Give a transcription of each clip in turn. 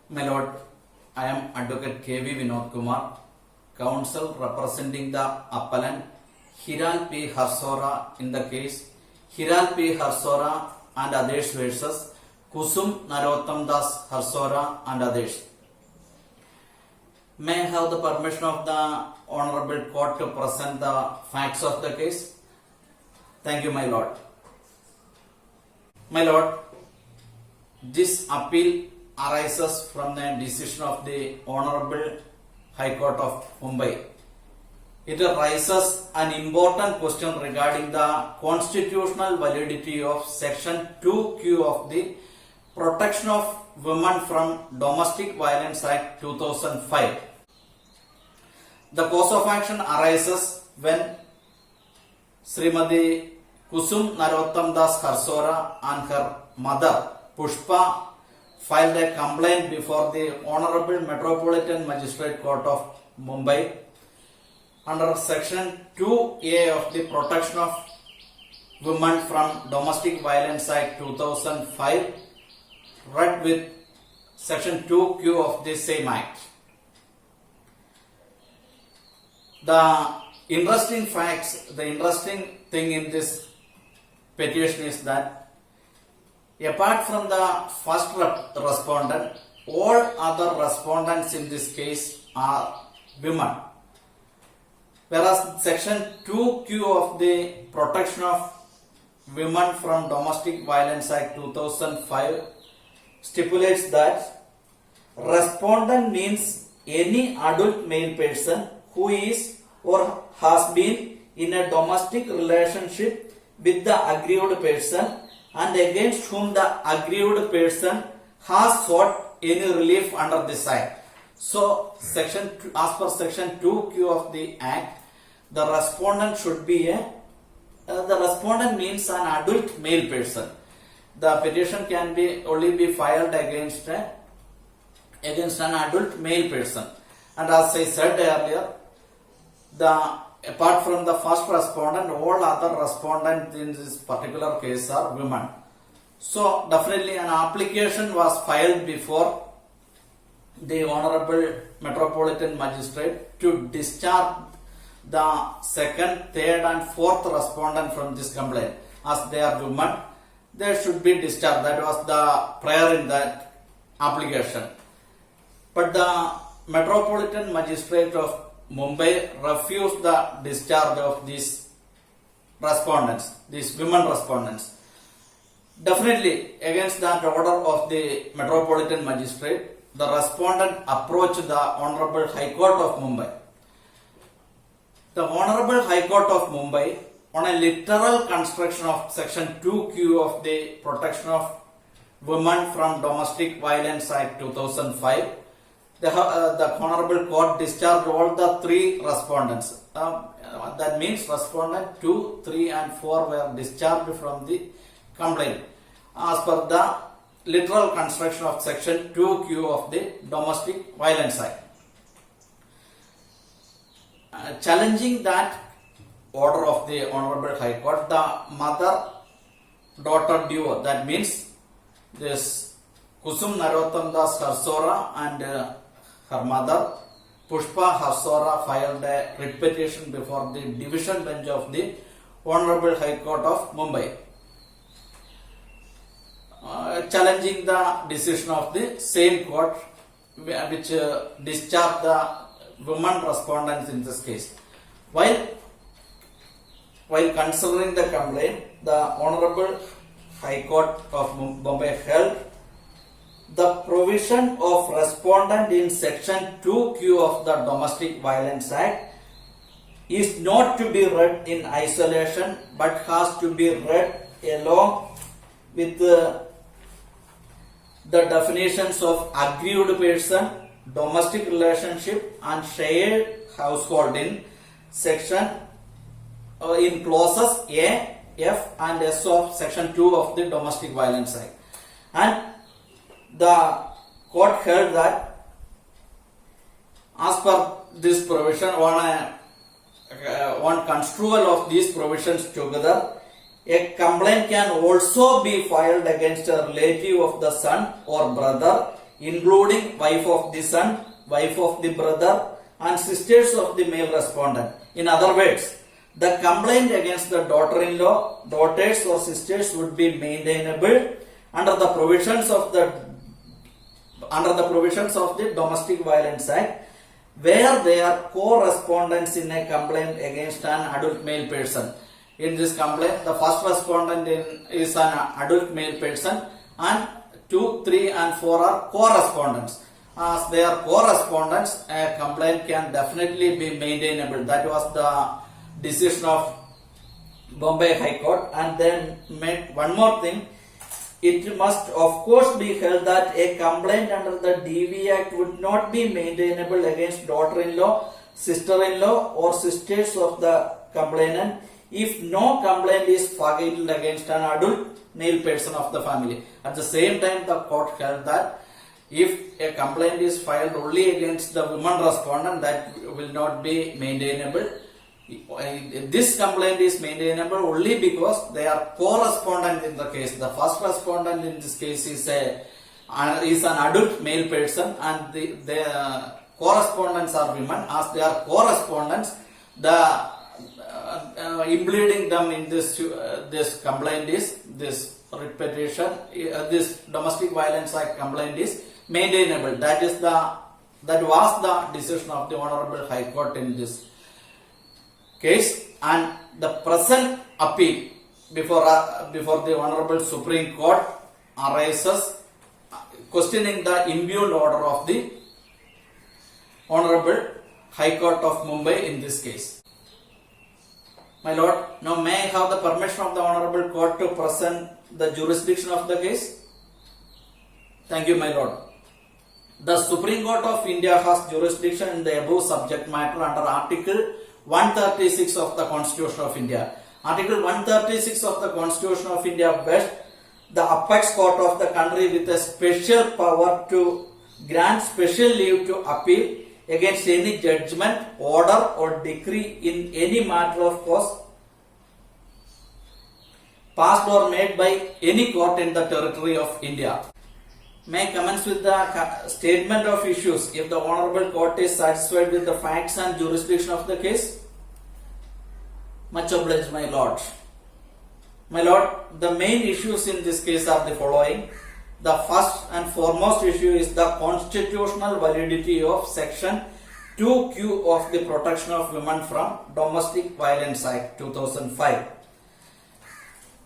My Lord, I am Advocate K.V. Vinod Kumar, counsel representing the appellant Hiral P. Harsora in the case Hiral P. Harsora and others versus Kusum Narottam Das Harsora and others. May I have the permission of the Honorable Court to present the facts of the case? Thank you, my Lord. My Lord, this appeal arises from the decision of the Honorable High Court of Mumbai. It raises an important question regarding the constitutional validity of Section 2Q of the Protection of Women from Domestic Violence Act 2005. The cause of action arises when Srimati Kusum Narottam Das Harsora and her mother Pushpa filed a complaint before the Honorable Metropolitan Magistrate Court of Mumbai under Section 2A of the Protection of Women from Domestic Violence Act 2005, read with Section 2Q of the same Act. The interesting thing in this petition is that apart from the first respondent, all other respondents in this case are women. Whereas Section 2Q of the Protection of Women from Domestic Violence Act 2005 stipulates that respondent means any adult male person who is or has been in a domestic relationship with the aggrieved person and against whom the aggrieved person has sought any relief under this Act. So, as per Section 2Q of the Act, the respondent should be the respondent means an adult male person. The petition can only be filed against an adult male person. And as I said earlier, apart from the first respondent, all other respondents in this particular case are women. So definitely an application was filed before the Honorable Metropolitan Magistrate to discharge the second, third and fourth respondent from this complaint. As they are women, they should be discharged. That was the prayer in that application. But the Metropolitan Magistrate of Mumbai refused the discharge of these respondents, these women respondents. Definitely, against that order of the Metropolitan Magistrate, the respondent approached the Honorable High Court of Mumbai. The Honorable High Court of Mumbai, on a literal construction of Section 2Q of the Protection of Women from Domestic Violence Act 2005, the Honorable Court discharged all the three respondents. That means respondent 2, 3 and 4 were discharged from the complaint as per the literal construction of Section 2Q of the Domestic Violence Act. Challenging that order of the Honorable High Court, the mother-daughter duo, that means this Kusum Narottam Das Harsora and her mother Pushpa Harsora filed a writ petition before the division bench of the Honorable High Court of Mumbai, challenging the decision of the same court which discharged the women respondents in this case. While considering the complaint, the Honorable High Court of Mumbai held the provision of respondent in Section 2Q of the Domestic Violence Act is not to be read in isolation but has to be read along with the definitions of aggrieved person, domestic relationship and shared household in section in clauses A, F and S of Section 2 of the Domestic Violence Act. And the court held that as per this provision, on construal of these provisions together, A complaint can also be filed against a relative of the son or brother including wife of the son, wife of the brother, and sisters of the male respondent. In other words, the complaint against the daughter-in-law, daughters or sisters would be maintainable under the provisions of the Domestic Violence Act, where they are co-respondents in a complaint against an adult male person. In this complaint, the first respondent is an adult male person, and 2, 3 and 4 are co-respondents. As they are co-respondents, a complaint can definitely be maintainable. That was the decision of Bombay High Court. And then made one more thing. It must of course be held that a complaint under the DV Act would not be maintainable against daughter-in-law, sister-in-law or sisters of the complainant if no complaint is filed against an adult male person of the family. At the same time, the court held that if a complaint is filed only against the woman respondent, that will not be maintainable. This complaint is maintainable only because they are co-respondent in the case. The first respondent in this case is an adult male person, and the correspondents are women. As they are correspondents, the impleading them in this complaint is this repetition. This Domestic Violence Act complaint is maintainable. That was the decision of the Honorable High Court in this case, and the present appeal before the Honorable Supreme Court arises questioning the impugned order of the Honorable High Court of Mumbai in this case. My Lord, now may I have the permission of the Honorable Court to present the jurisdiction of the case? Thank you, my Lord. The Supreme Court of India has jurisdiction in the above subject matter under Article 136 of the Constitution of India. Article 136 of the Constitution of India vests the apex court of the country with a special power to grant special leave to appeal against any judgment, order or decree in any matter of course passed or made by any court in the territory of India. May I commence with the statement of issues if the Honorable Court is satisfied with the facts and jurisdiction of the case? Much obliged, my Lord. My Lord, the main issues in this case are the following. The first and foremost issue is the constitutional validity of Section 2Q of the Protection of Women from Domestic Violence Act 2005.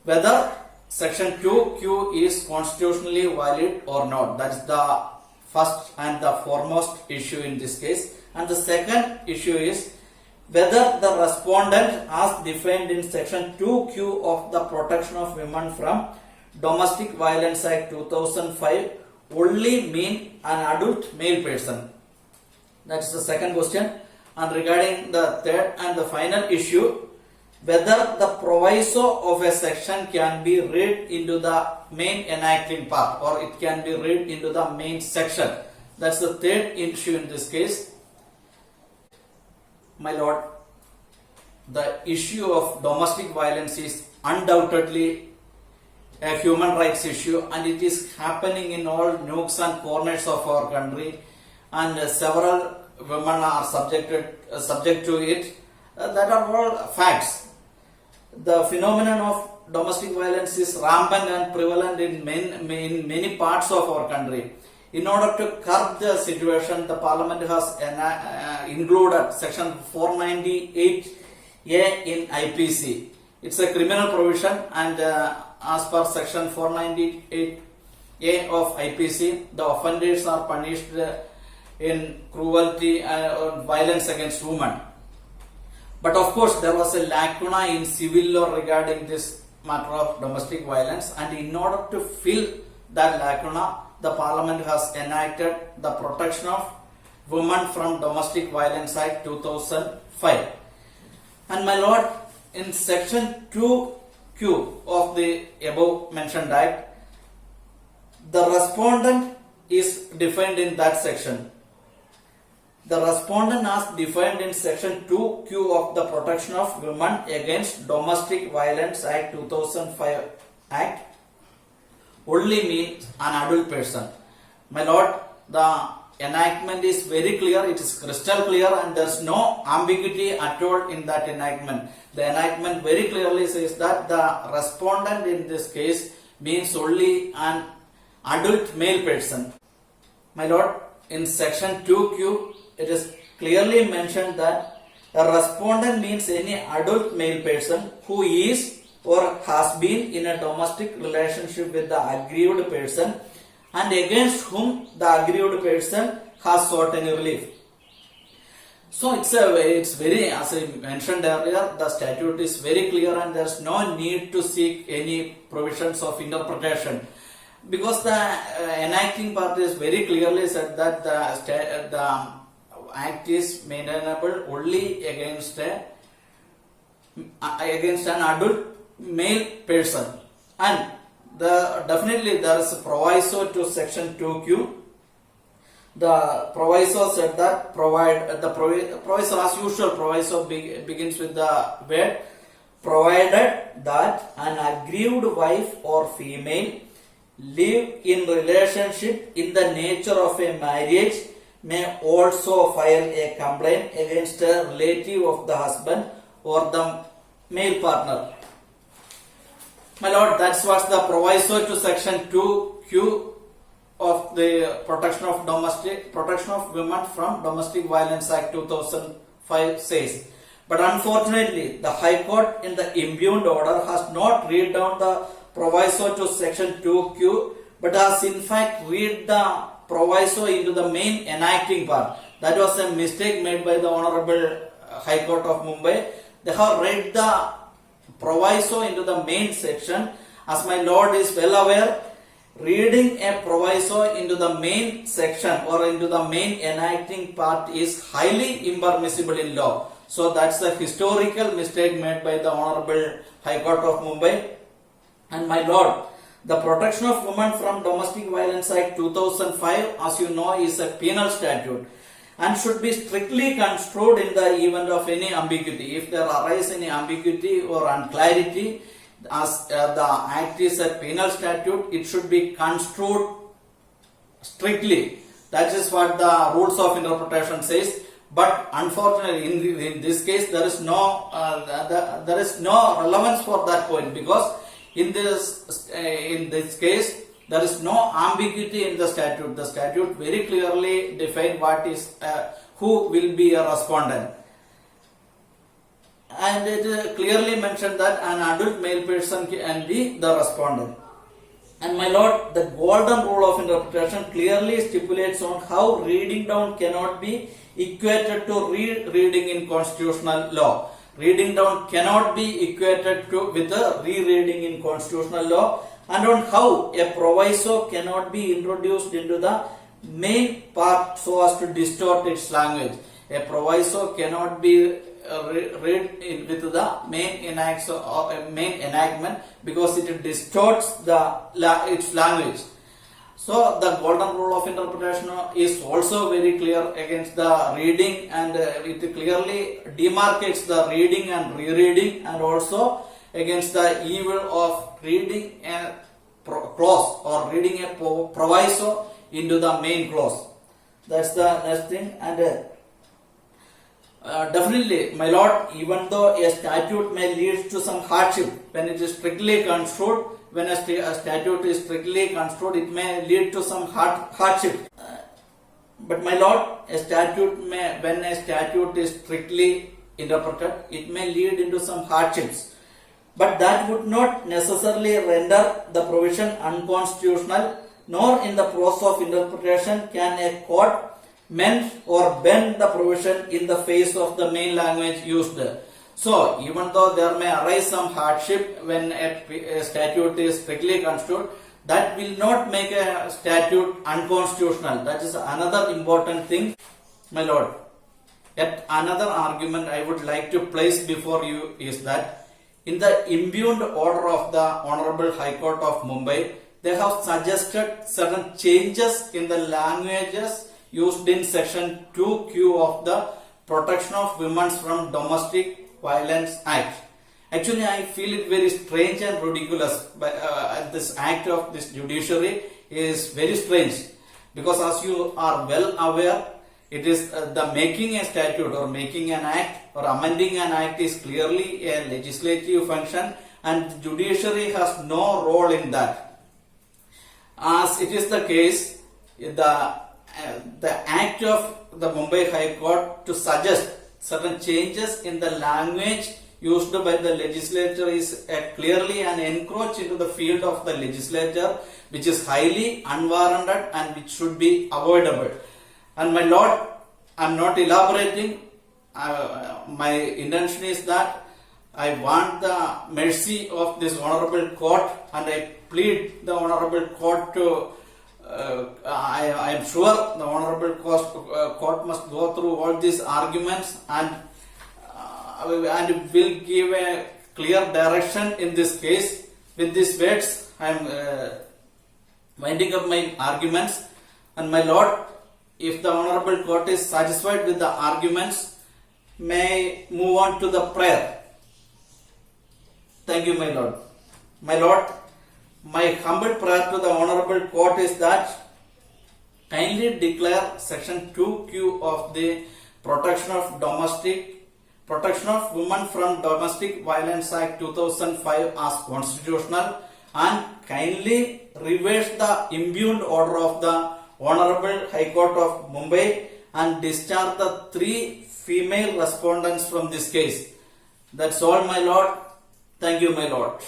Whether Section 2Q is constitutionally valid or not. That is the first and the foremost issue in this case. And the second issue is whether the respondent as defined in Section 2Q of the Protection of Women from Domestic Violence Act 2005 only mean an adult male person. That is the second question. And regarding the third and the final issue, whether the proviso of a section can be read into the main enacting part or it can be read into the main section. That's the third issue in this case. My Lord, the issue of domestic violence is undoubtedly a human rights issue, and it is happening in all nooks and corners of our country, and several women are subject to it. That are all facts. The phenomenon of domestic violence is rampant and prevalent in many parts of our country. In order to curb the situation, the Parliament has included Section 498A in IPC. It's a criminal provision, and as per Section 498A of IPC, the offenders are punished in cruelty or violence against women. But of course, there was a lacuna in civil law regarding this matter of domestic violence, and in order to fill that lacuna, the Parliament has enacted the Protection of Women from Domestic Violence Act 2005. And my Lord, in Section 2Q of the above mentioned Act, the respondent is defined in that section. The respondent as defined in Section 2Q of the Protection of Women Against Domestic Violence Act 2005 Act only means an adult person. My lord, the enactment is very clear, it is crystal clear, and there is no ambiguity at all in that enactment. The enactment very clearly says that the respondent in this case means only an adult male person. My lord, in section 2Q, it is clearly mentioned that a respondent means any adult male person who is or has been in a domestic relationship with the aggrieved person and against whom the aggrieved person has sought any relief. So it's very, as I mentioned earlier, the statute is very clear and there is no need to seek any provisions of interpretation, because the enacting part is very clearly said that the act is maintainable only against an adult male person, and definitely there is a proviso to section 2Q. The proviso said that proviso as usual, proviso begins with the word provided that an aggrieved wife or female live in relationship in the nature of a marriage may also file a complaint against a relative of the husband or the male partner. My lord, that's what the proviso to section 2Q of the Protection of Women from Domestic Violence Act 2005 says. But unfortunately, the High Court in the impugned order has not read down the proviso to section 2Q, but has in fact read the proviso into the main enacting part. That was a mistake made by the Honorable High Court of Mumbai. They have read the proviso into the main section. As my lord is well aware, reading a proviso into the main section or into the main enacting part is highly impermissible in law. So that's the historical mistake made by the Honorable High Court of Mumbai. And my lord, the Protection of Women from Domestic Violence Act 2005, as you know, is a penal statute and should be strictly construed in the event of any ambiguity. If there arise any ambiguity or unclarity, as the act is a penal statute, it should be construed strictly. That is what the rules of interpretation says. But unfortunately, in this case, there is no relevance for that point, because in this case, there is no ambiguity in the statute. The statute very clearly defined what is who will be a respondent, and it clearly mentioned that an adult male person can be the respondent. And my lord, the golden rule of interpretation clearly stipulates on how reading down cannot be equated to reading in constitutional law. Reading down cannot be equated with a rereading in constitutional law, and on how a proviso cannot be introduced into the main part so as to distort its language. A proviso cannot be read with the main enactment because it distorts its language. So the golden rule of interpretation is also very clear against the reading, and it clearly demarcates the reading and rereading, and also against the evil of reading a clause or reading a proviso into the main clause. That's the next thing. And definitely, my lord, even though a statute may lead to some hardship when it is strictly construed, when a statute is strictly construed, it may lead to some hardship. But my lord, when a statute is strictly interpreted, it may lead into some hardships. But that would not necessarily render the provision unconstitutional, nor in the process of interpretation can a court mend or bend the provision in the face of the main language used. So, even though there may arise some hardship when a statute is strictly construed, that will not make a statute unconstitutional. That is another important thing, my lord. Yet another argument I would like to place before you is that in the impugned order of the Honorable High Court of Mumbai, they have suggested certain changes in the languages used in section 2Q of the Protection of Women from Domestic Violence Act. Actually, I feel it very strange and ridiculous. This act of this judiciary is very strange, because as you are well aware, it is the making a statute or making an act or amending an act is clearly a legislative function, and judiciary has no role in that. As it is the case, the act of the Mumbai High Court to suggest certain changes in the language used by the legislature is clearly an encroach into the field of the legislature, which is highly unwarranted and which should be avoidable. And my lord, I am not elaborating. My intention is that I want the mercy of this honorable court, and I plead the honorable court to I am sure the honorable court must go through all these arguments and will give a clear direction in this case. With these words, I am winding up my arguments. And my lord, if the honorable court is satisfied with the arguments, may I move on to the prayer. Thank you, my lord. My lord, my humble prayer to the honorable court is that kindly declare section 2Q of the Protection of Women from Domestic Violence Act 2005 as constitutional, and kindly reverse the impugned order of the Honorable High Court of Mumbai and discharge the 3 female respondents from this case. That's all, my lord. Thank you, my lord.